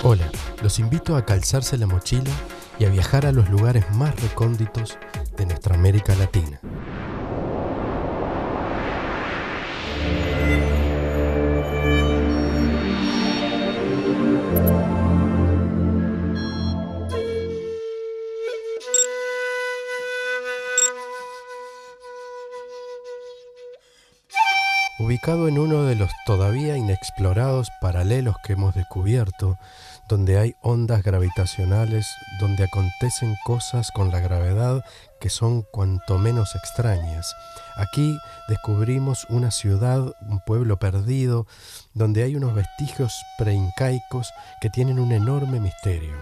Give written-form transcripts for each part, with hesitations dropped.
Hola, los invito a calzarse la mochila y a viajar a los lugares más recónditos de nuestra América Latina. Ubicado en uno de los todavía inexplorados paralelos que hemos descubierto, donde hay ondas gravitacionales, donde acontecen cosas con la gravedad que son cuanto menos extrañas. Aquí descubrimos una ciudad, un pueblo perdido, donde hay unos vestigios preincaicos que tienen un enorme misterio.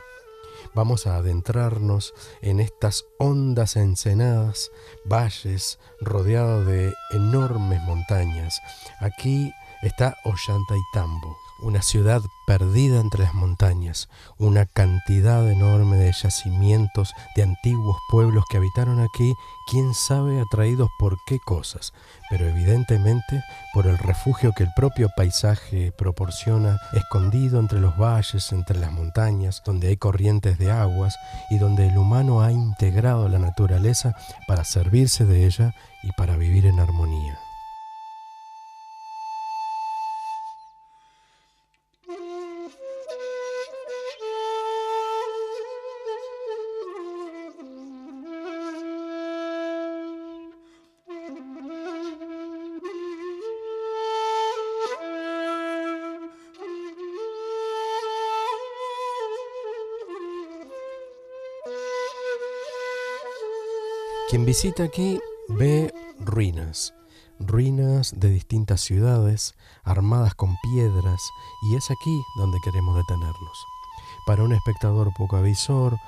Vamos a adentrarnos en estas hondas ensenadas, valles rodeados de enormes montañas. Aquí está Ollantaytambo, una ciudad perdida entre las montañas, una cantidad enorme de yacimientos de antiguos pueblos que habitaron aquí, quién sabe atraídos por qué cosas, pero evidentemente por el refugio que el propio paisaje proporciona, escondido entre los valles, entre las montañas, donde hay corrientes de aguas y donde el humano ha integrado la naturaleza para servirse de ella y para vivir en armonía. Quien visita aquí ve ruinas de distintas ciudades, armadas con piedras, y es aquí donde queremos detenernos. Para un espectador poco avisor,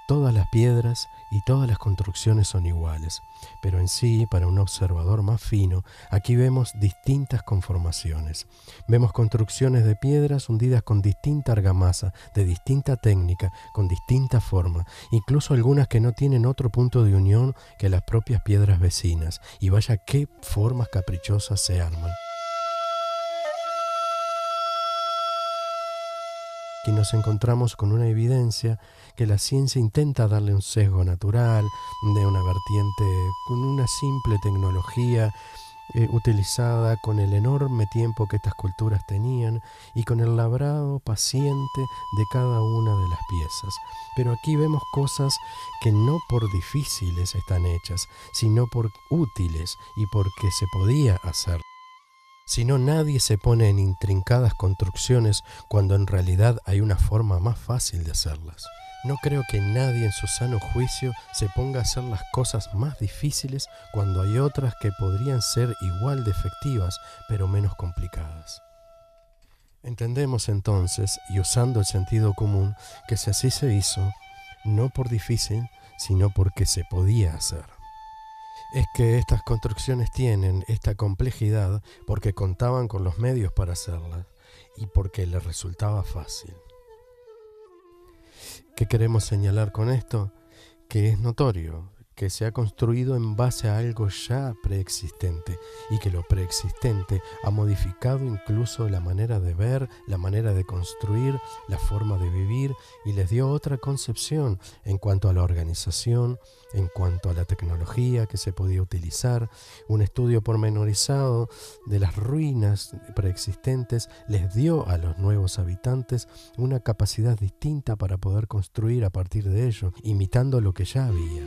todas las piedras y todas las construcciones son iguales, pero en sí, para un observador más fino, aquí vemos distintas conformaciones. Vemos construcciones de piedras hundidas con distinta argamasa, de distinta técnica, con distinta forma, incluso algunas que no tienen otro punto de unión que las propias piedras vecinas, y vaya qué formas caprichosas se arman. Aquí nos encontramos con una evidencia que la ciencia intenta darle un sesgo natural, de una vertiente con una simple tecnología utilizada con el enorme tiempo que estas culturas tenían y con el labrado paciente de cada una de las piezas. Pero aquí vemos cosas que no por difíciles están hechas, sino por útiles y porque se podía hacer. Si no, nadie se pone en intrincadas construcciones cuando en realidad hay una forma más fácil de hacerlas. No creo que nadie en su sano juicio se ponga a hacer las cosas más difíciles cuando hay otras que podrían ser igual de efectivas, pero menos complicadas. Entendemos entonces, y usando el sentido común, que si así se hizo, no por difícil, sino porque se podía hacer. Es que estas construcciones tienen esta complejidad porque contaban con los medios para hacerlas y porque les resultaba fácil. ¿Qué queremos señalar con esto? Que es notorio que se ha construido en base a algo ya preexistente y que lo preexistente ha modificado incluso la manera de ver, la manera de construir, la forma de vivir y les dio otra concepción en cuanto a la organización, en cuanto a la tecnología que se podía utilizar. Un estudio pormenorizado de las ruinas preexistentes les dio a los nuevos habitantes una capacidad distinta para poder construir a partir de ello, imitando lo que ya había.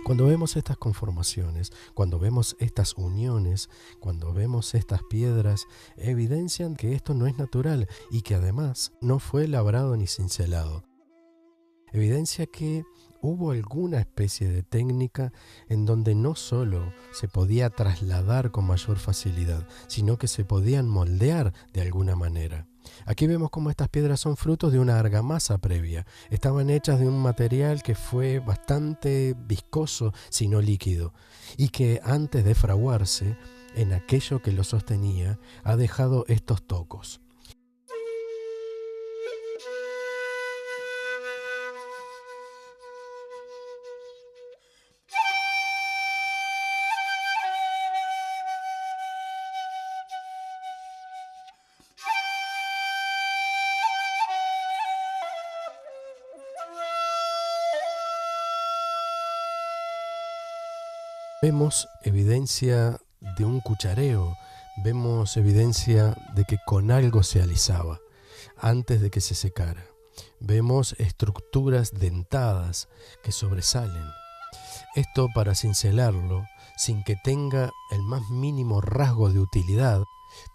Cuando vemos estas conformaciones, cuando vemos estas uniones, cuando vemos estas piedras, evidencian que esto no es natural y que además no fue labrado ni cincelado. Evidencia que hubo alguna especie de técnica en donde no solo se podía trasladar con mayor facilidad, sino que se podían moldear de alguna manera. Aquí vemos cómo estas piedras son frutos de una argamasa previa. Estaban hechas de un material que fue bastante viscoso, si no líquido, y que antes de fraguarse, en aquello que lo sostenía, ha dejado estos tocos. Vemos evidencia de un cuchareo, vemos evidencia de que con algo se alisaba antes de que se secara. Vemos estructuras dentadas que sobresalen. Esto para cincelarlo sin que tenga el más mínimo rasgo de utilidad,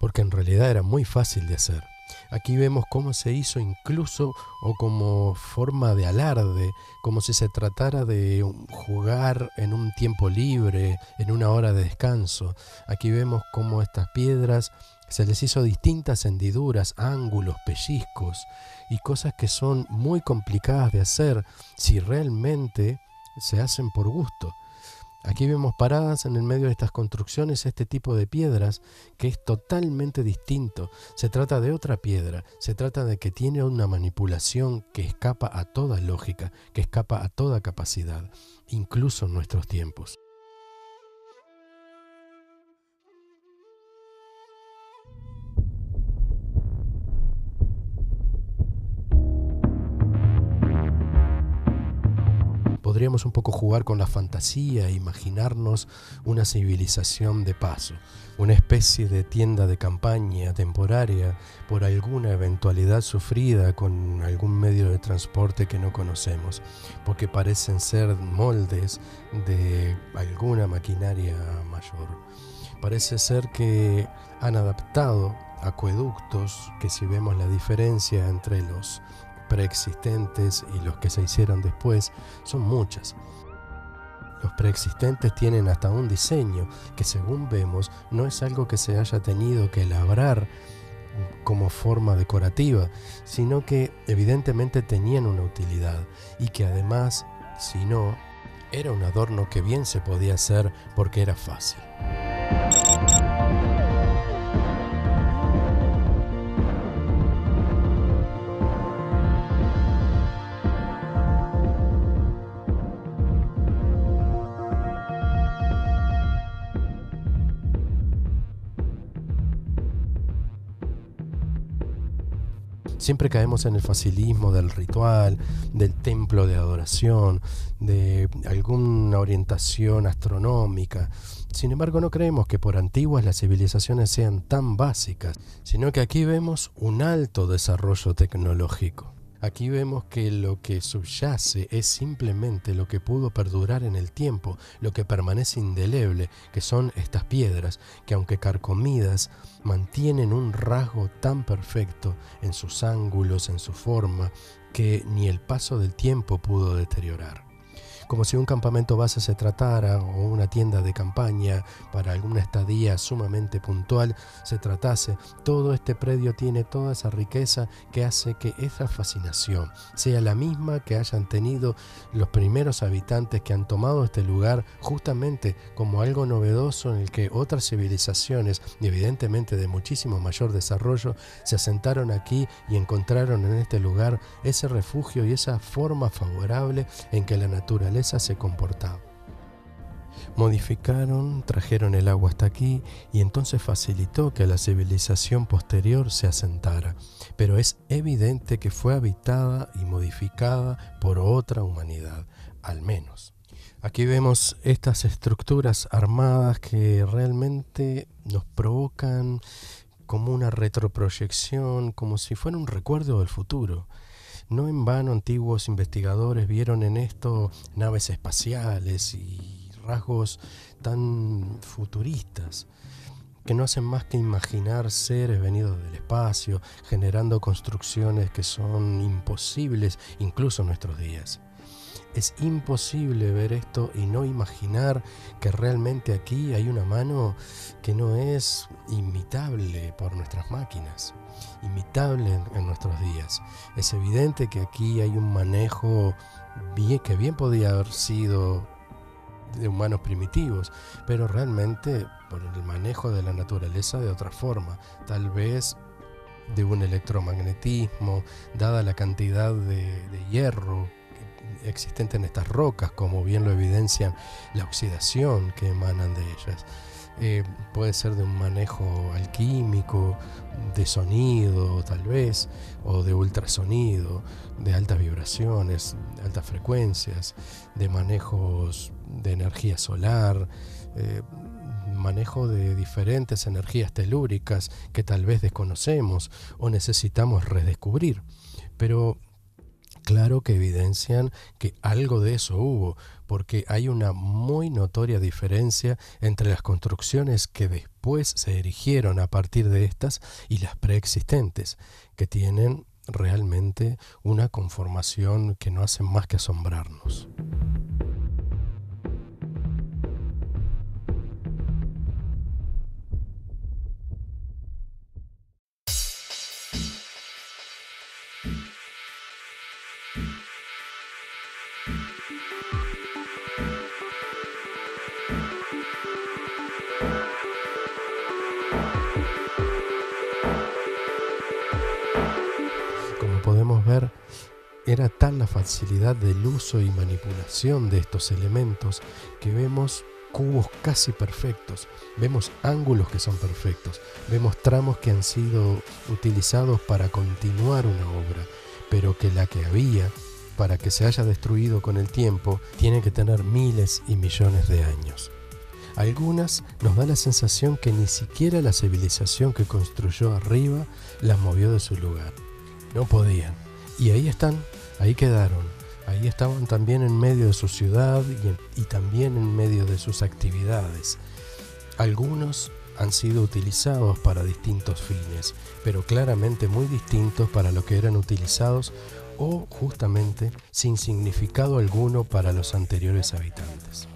porque en realidad era muy fácil de hacer. Aquí vemos cómo se hizo incluso o como forma de alarde, como si se tratara de jugar en un tiempo libre, en una hora de descanso. Aquí vemos cómo estas piedras se les hizo distintas hendiduras, ángulos, pellizcos y cosas que son muy complicadas de hacer si realmente se hacen por gusto. Aquí vemos paradas en el medio de estas construcciones este tipo de piedras que es totalmente distinto. Se trata de otra piedra, se trata de que tiene una manipulación que escapa a toda lógica, que escapa a toda capacidad, incluso en nuestros tiempos. Podríamos un poco jugar con la fantasía e imaginarnos una civilización de paso, una especie de tienda de campaña temporaria por alguna eventualidad sufrida con algún medio de transporte que no conocemos, porque parecen ser moldes de alguna maquinaria mayor. Parece ser que han adaptado acueductos que, si vemos la diferencia entre los preexistentes y los que se hicieron después, son muchas. Los preexistentes tienen hasta un diseño que, según vemos, no es algo que se haya tenido que labrar como forma decorativa, sino que evidentemente tenían una utilidad y que además, si no, era un adorno que bien se podía hacer porque era fácil. Siempre caemos en el facilismo del ritual, del templo de adoración, de alguna orientación astronómica. Sin embargo, no creemos que por antiguas las civilizaciones sean tan básicas, sino que aquí vemos un alto desarrollo tecnológico. Aquí vemos que lo que subyace es simplemente lo que pudo perdurar en el tiempo, lo que permanece indeleble, que son estas piedras, que aunque carcomidas, mantienen un rasgo tan perfecto en sus ángulos, en su forma, que ni el paso del tiempo pudo deteriorar. Como si un campamento base se tratara, o una tienda de campaña para alguna estadía sumamente puntual se tratase, todo este predio tiene toda esa riqueza que hace que esa fascinación sea la misma que hayan tenido los primeros habitantes que han tomado este lugar justamente como algo novedoso en el que otras civilizaciones, y evidentemente de muchísimo mayor desarrollo, se asentaron aquí y encontraron en este lugar ese refugio y esa forma favorable en que la naturaleza se comportaba. Modificaron, trajeron el agua hasta aquí y entonces facilitó que la civilización posterior se asentara, pero es evidente que fue habitada y modificada por otra humanidad, al menos. Aquí vemos estas estructuras armadas que realmente nos provocan como una retroproyección, como si fuera un recuerdo del futuro. No en vano antiguos investigadores vieron en esto naves espaciales y rasgos tan futuristas que no hacen más que imaginar seres venidos del espacio, generando construcciones que son imposibles incluso en nuestros días. Es imposible ver esto y no imaginar que realmente aquí hay una mano que no es imitable por nuestras máquinas, imitable en nuestros días. Es evidente que aquí hay un manejo que bien podía haber sido de humanos primitivos, pero realmente por el manejo de la naturaleza de otra forma, tal vez de un electromagnetismo, dada la cantidad de hierro existente en estas rocas, como bien lo evidencian la oxidación que emanan de ellas. puede ser de un manejo alquímico, de sonido tal vez, o de ultrasonido, de altas vibraciones, de altas frecuencias, de manejos de energía solar, manejo de diferentes energías telúricas que tal vez desconocemos o necesitamos redescubrir. Pero claro que evidencian que algo de eso hubo, porque hay una muy notoria diferencia entre las construcciones que después se erigieron a partir de estas y las preexistentes, que tienen realmente una conformación que no hace más que asombrarnos. Como podemos ver, era tal la facilidad del uso y manipulación de estos elementos que vemos cubos casi perfectos, vemos ángulos que son perfectos, vemos tramos que han sido utilizados para continuar una obra, pero que la que había, para que se haya destruido con el tiempo, tiene que tener miles y millones de años. Algunas nos da la sensación que ni siquiera la civilización que construyó arriba las movió de su lugar. No podían. Y ahí están, ahí quedaron. Ahí estaban también en medio de su ciudad y también en medio de sus actividades. Algunos han sido utilizados para distintos fines, pero claramente muy distintos para lo que eran utilizados o justamente sin significado alguno para los anteriores habitantes.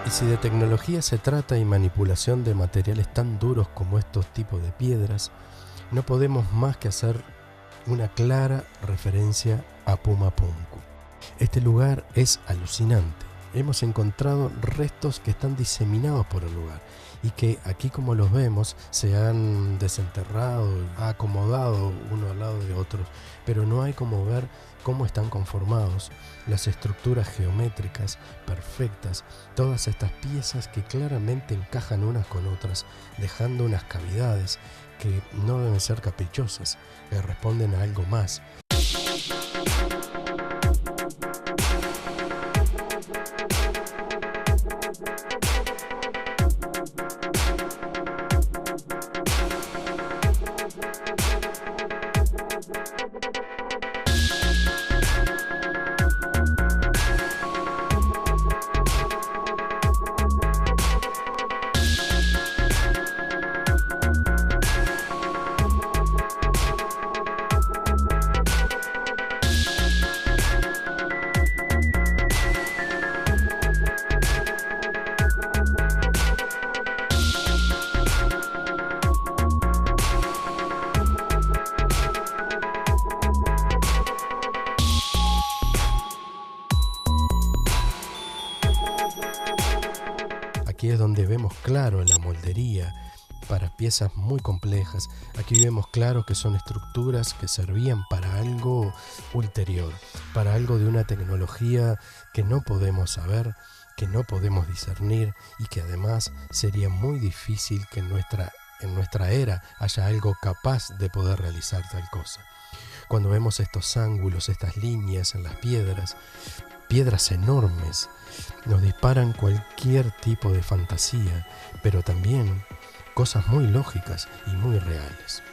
Y si de tecnología se trata y manipulación de materiales tan duros como estos tipos de piedras, no podemos más que hacer una clara referencia a Pumapunku. Este lugar es alucinante. Hemos encontrado restos que están diseminados por el lugar y que aquí, como los vemos, se han desenterrado, acomodado uno al lado de otros, pero no hay como ver cómo están conformados, las estructuras geométricas perfectas, todas estas piezas que claramente encajan unas con otras, dejando unas cavidades que no deben ser caprichosas, que responden a algo más. Aquí es donde vemos claro la moldería para piezas muy complejas. Aquí vemos claro que son estructuras que servían para algo ulterior, para algo de una tecnología que no podemos saber, que no podemos discernir y que además sería muy difícil que en nuestra era haya algo capaz de poder realizar tal cosa. Cuando vemos estos ángulos, estas líneas en las piedras, piedras enormes, nos disparan cualquier tipo de fantasía, pero también cosas muy lógicas y muy reales.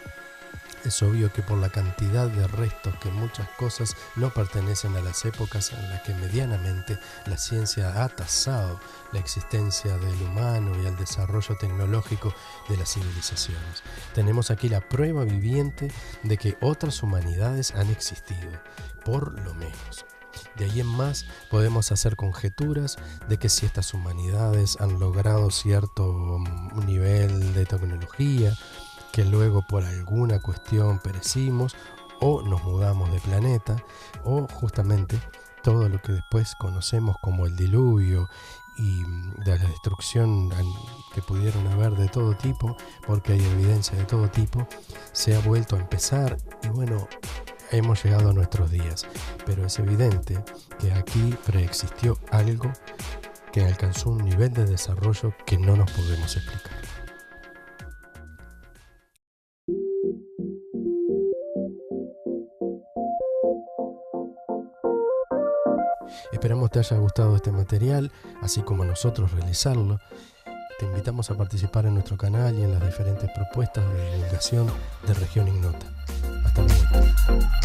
Es obvio que por la cantidad de restos que muchas cosas no pertenecen a las épocas en las que medianamente la ciencia ha tasado la existencia del humano y el desarrollo tecnológico de las civilizaciones. Tenemos aquí la prueba viviente de que otras humanidades han existido, por lo menos. De ahí en más podemos hacer conjeturas de que si estas humanidades han logrado cierto nivel de tecnología, que luego por alguna cuestión perecimos o nos mudamos de planeta, o justamente todo lo que después conocemos como el diluvio y de la destrucción que pudieron haber de todo tipo, porque hay evidencia de todo tipo, se ha vuelto a empezar y bueno, hemos llegado a nuestros días. Pero es evidente que aquí preexistió algo que alcanzó un nivel de desarrollo que no nos podemos explicar. Esperamos te haya gustado este material, así como a nosotros realizarlo. Te invitamos a participar en nuestro canal y en las diferentes propuestas de divulgación de Región Ignota. Hasta luego.